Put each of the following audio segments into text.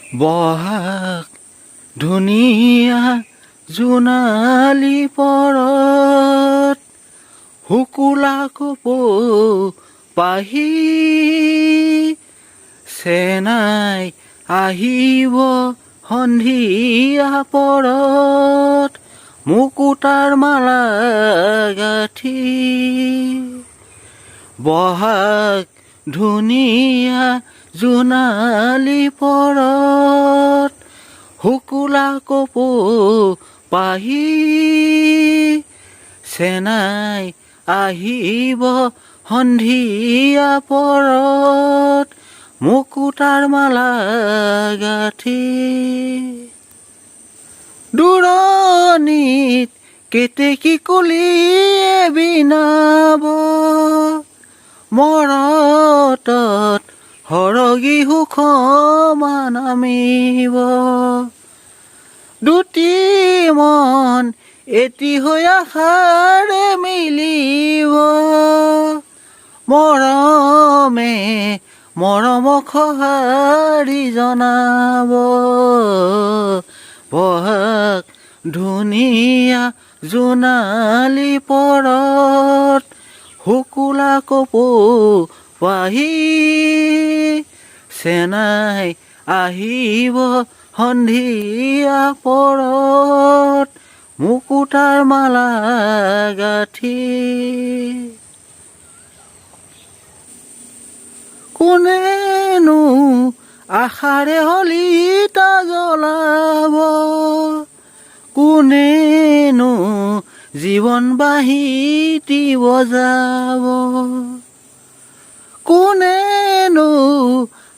বহাগ ধুনীয়া জোনালী পৰত শুকুলা কপৌ পাহি চেনাই আহিব সন্ধিয়া পৰত মুকুতাৰ মালা গাঁঠি বহাগ ধুনীয়া জোনালী পৰত শুকুলা কপৌ পাহি চেনাই আহিব সন্ধিয়া পৰত মুকুতাৰ মালা গাঁঠি দূৰণিত কেতেকী কুলিয়ে বিনাব মৰতত সৰগী সুখমান নামিব দুটি মন এটি হৈ আশাৰে মিলিব মৰমে মৰমক সঁহাৰি জনাব বহাগ ধুনীয়া জোনালী পৰত শুকুলা কপৌ পাহি চেনাই আহিব সন্ধিয়া পৰত মুকুতাৰ মালা গাঁঠি কোনেনো আশাৰে হলিতা জ্বলাব কোনেনো জীৱন বাঁহীটি বজাব কোনেনো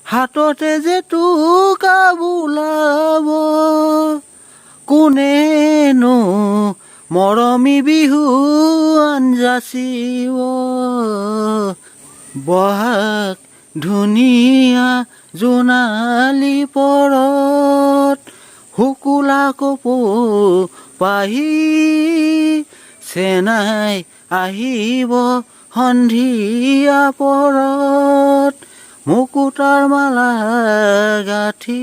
হাততে জেতুকা বোলাব কোনেনো মৰমী বিহু আঞ্জাচিব বহাগ ধুনীয়া জোনালী পৰত শুকুলা কপৌ পাহি চেনাই আহিব সন্ধিয়া পৰত মুকুতাৰ মালা গাঁঠি